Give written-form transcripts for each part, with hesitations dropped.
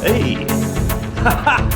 Hey! Haha!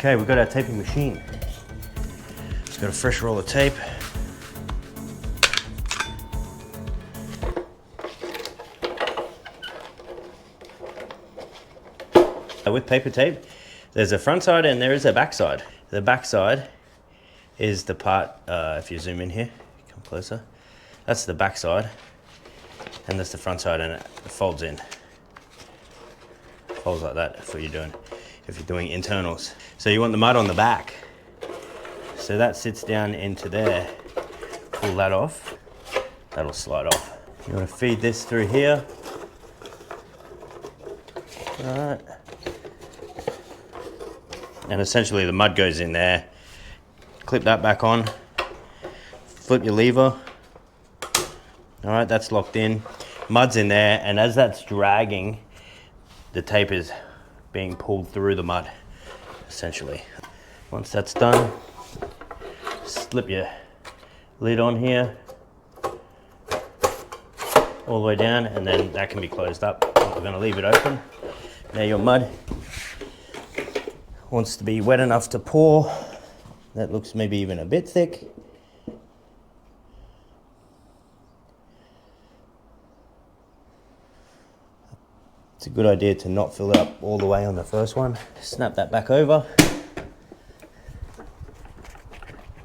Okay, we've got our taping machine. It's got a fresh roll of tape. With paper tape, there's a front side and there is a back side. The back side is the part, if you zoom in here, come closer, that's the back side, and that's the front side, and it folds in. Folds like that if you're doing internals. So you want the mud on the back. So that sits down into there. Pull that off. That'll slide off. You want to feed this through here. Alright. And essentially the mud goes in there. Clip that back on. Flip your lever. Alright, that's locked in. Mud's in there, and as that's dragging, the tape is being pulled through the mud, essentially. Once that's done, slip your lid on here, all the way down, and then that can be closed up. We're gonna leave it open. Now your mud wants to be wet enough to pour. That looks maybe even a bit thick. It's a good idea to not fill it up all the way on the first one. Snap that back over.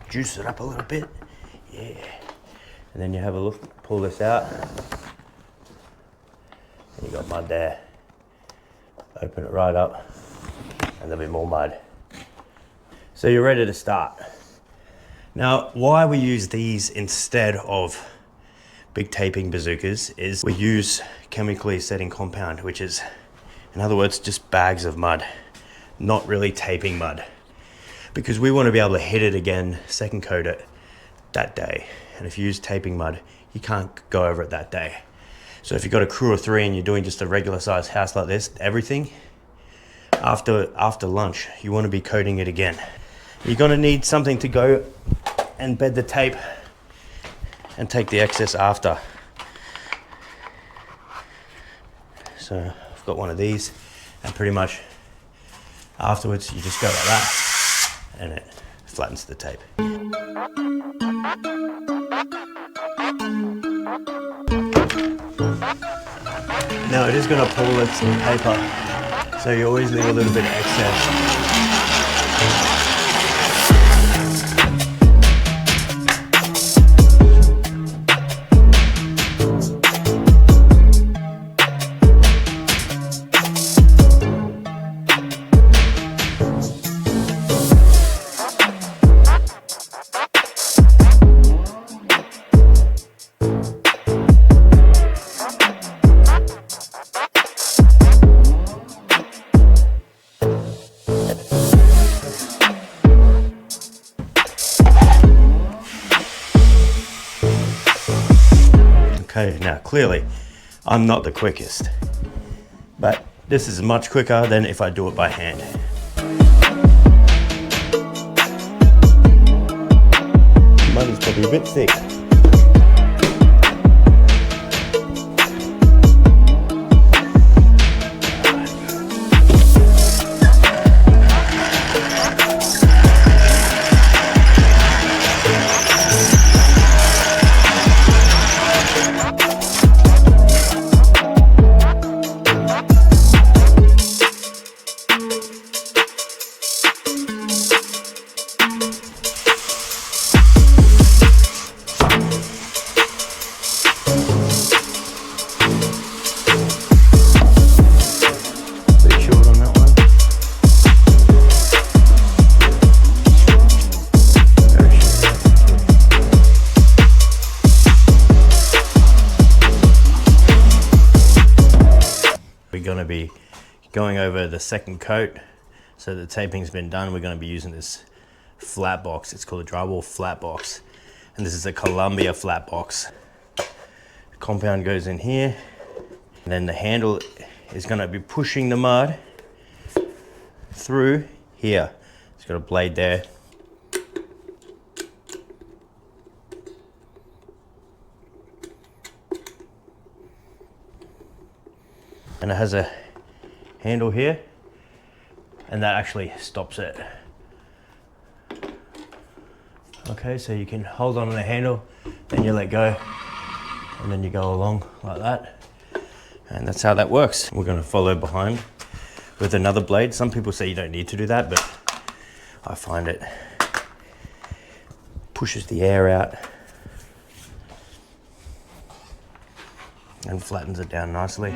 Juice it up a little bit. Yeah. And then you have a look, pull this out. And you got mud there. Open it right up and there'll be more mud. So you're ready to start. Now, why we use these instead of big taping bazookas is we use chemically setting compound, which is, in other words, just bags of mud, not really taping mud, because we want to be able to hit it again, second coat it that day. And if you use taping mud, you can't go over it that day. So if you've got a crew of 3 and you're doing just a regular sized house like this, everything, after lunch, you want to be coating it again. You're going to need something to go and bed the tape and take the excess after. So I've got one of these, and pretty much afterwards you just go like that and it flattens the tape. Now it is going to pull its paper, so you always leave a little bit of excess. Okay, now clearly I'm not the quickest, but this is much quicker than if I do it by hand. Mud is probably a bit thick. be going over the second coat. So the taping's been done. We're going to be using this flat box. It's called a Drywall flat box. And this is a Columbia flat box. The compound goes in here. And then the handle is going to be pushing the mud through here. It's got a blade there. And it has a handle here, and that actually stops it. Okay, so you can hold on to the handle, then you let go, and then you go along like that. And that's how that works. We're gonna follow behind with another blade. Some people say you don't need to do that, but I find it pushes the air out and flattens it down nicely.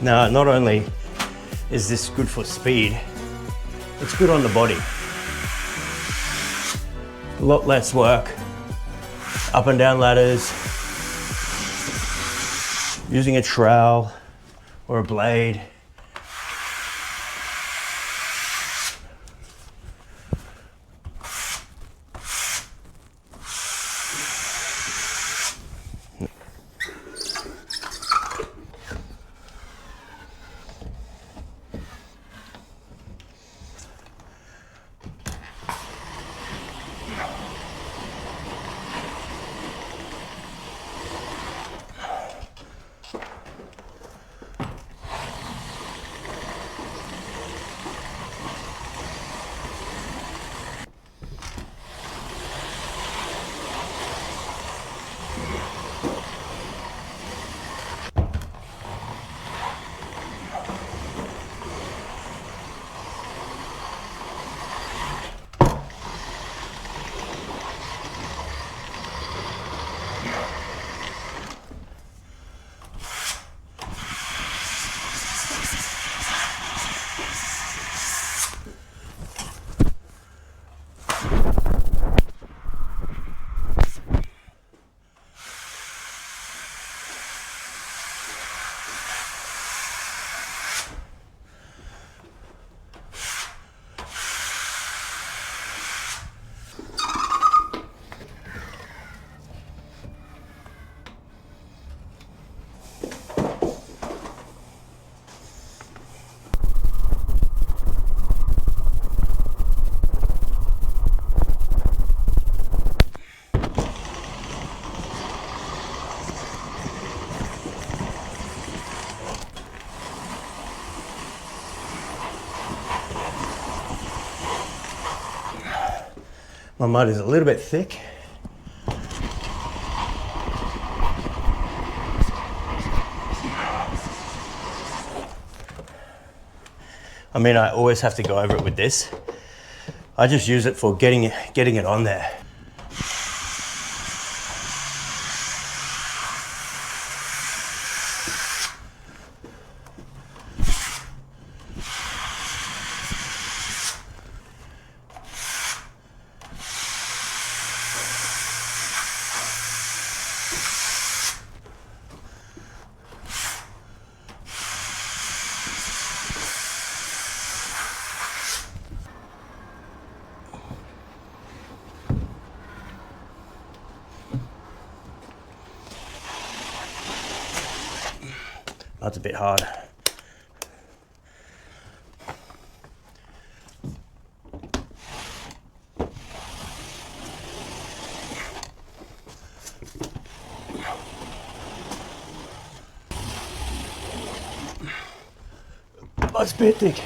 Now, not only is this good for speed, it's good on the body. A lot less work, up and down ladders, using a trowel or a blade. My mud is a little bit thick, I mean, I always have to go over it with this. I just use it for getting it on there. That's a bit hard. That's a bit thick.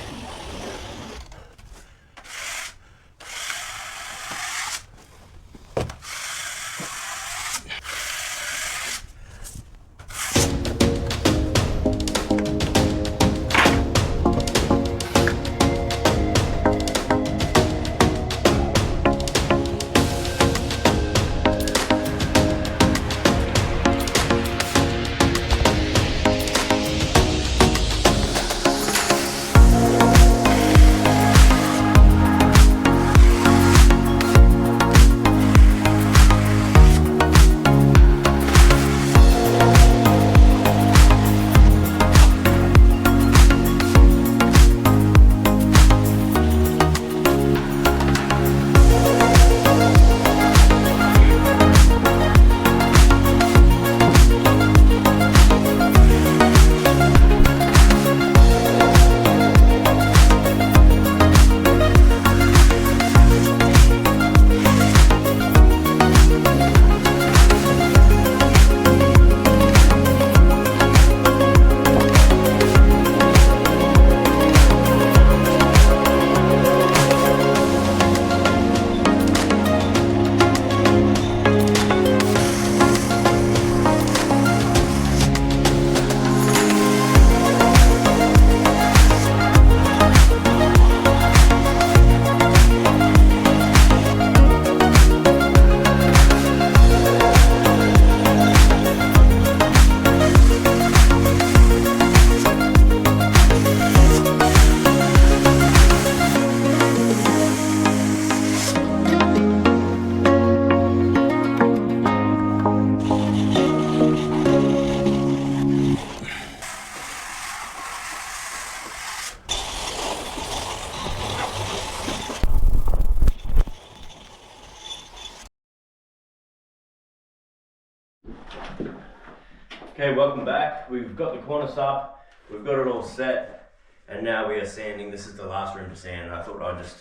Okay, welcome back. We've got the cornice up, we've got it all set, and now we are sanding. This is the last room to sand. I thought I'd just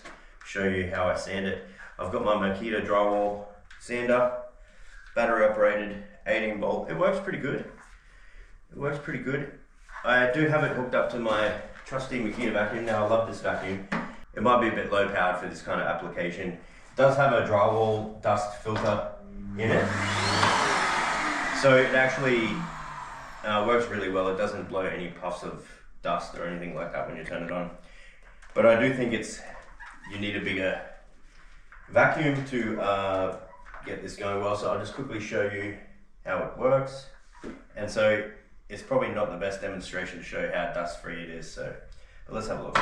show you how I sand it. I've got my Makita Drywall sander, battery operated, 18 volt. It works pretty good. It works pretty good. I do have it hooked up to my trusty Makita vacuum. Now I love this vacuum. It might be a bit low powered for this kind of application. It does have a drywall dust filter in it. So it actually works really well. It doesn't blow any puffs of dust or anything like that when you turn it on. But I do think you need a bigger vacuum to get this going well. So I'll just quickly show you how it works. And so it's probably not the best demonstration to show how dust free it is. So, but let's have a look.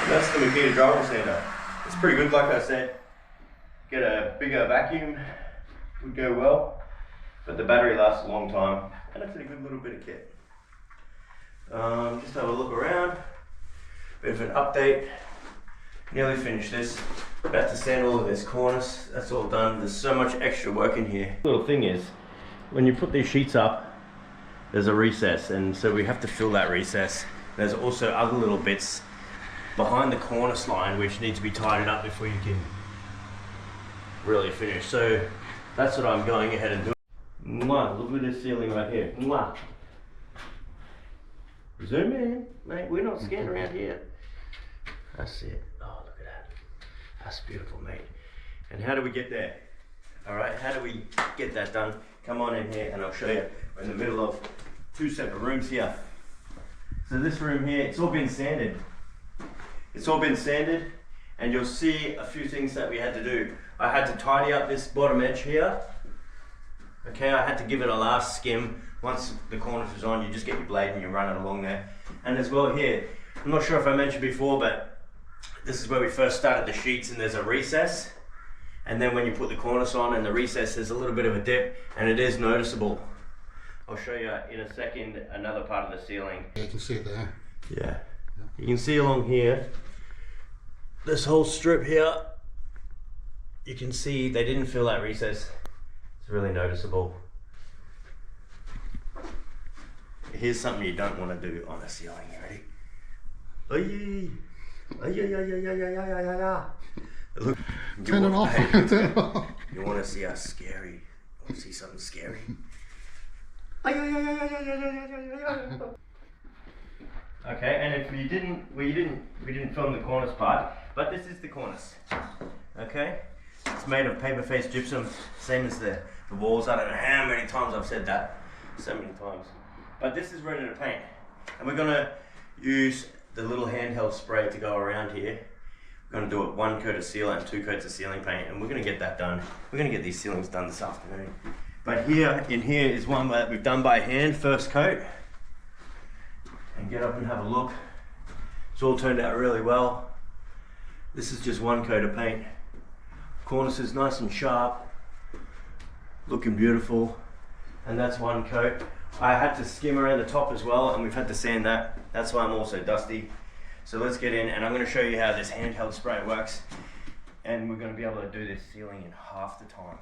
That's the Makita drywall sander. It's pretty good, like I said. Get a bigger vacuum, would go well, but the battery lasts a long time, and it's a good little bit of kit. Just have a look around, bit of an update. Nearly finished this. About to sand all of this cornice. That's all done. There's so much extra work in here. The little thing is, when you put these sheets up, there's a recess, and so we have to fill that recess. There's also other little bits behind the cornice line which need to be tidied up before you can really finish. So that's what I'm going ahead and doing. Mwah, look at this ceiling right here. Mwah. Zoom in, mate. We're not scared around here. That's it. Oh, look at that. That's beautiful, mate. And how do we get there? All right, how do we get that done? Come on in here and I'll show you. We're in the middle of two separate rooms here. So this room here, it's all been sanded. It's all been sanded, and you'll see a few things that we had to do. I had to tidy up this bottom edge here. Okay, I had to give it a last skim. Once the cornice is on, you just get your blade and you run it along there. And as well here, I'm not sure if I mentioned before, but this is where we first started the sheets, and there's a recess. And then when you put the cornice on and the recess, there's a little bit of a dip, and it is noticeable. I'll show you in a second another part of the ceiling. Yeah, you can see it there. Yeah. You can see along here, this whole strip here, you can see they didn't fill that recess. It's really noticeable. Here's something you don't want to do on a ceiling. You ready? Look, Turn it off. Turn it off. You want to see how scary? You want to see something scary? Okay, and if you didn't, we didn't film the cornice part, but this is the cornice. Okay, it's made of paper face gypsum, same as the walls. I don't know how many times I've said that, so many times. But this is ready to paint, and we're gonna use the little handheld spray to go around here. We're gonna do it 1 coat of sealant and 2 coats of ceiling paint, and we're gonna get that done. We're gonna get these ceilings done this afternoon. But in here is one that we've done by hand, first coat. And get up and have a look. It's all turned out really well. This is just 1 coat of paint. Cornice is nice and sharp, looking beautiful, and that's 1 coat. I had to skim around the top as well, and we've had to sand that. That's why I'm also dusty. So let's get in, and I'm going to show you how this handheld spray works, and we're going to be able to do this ceiling in half the time.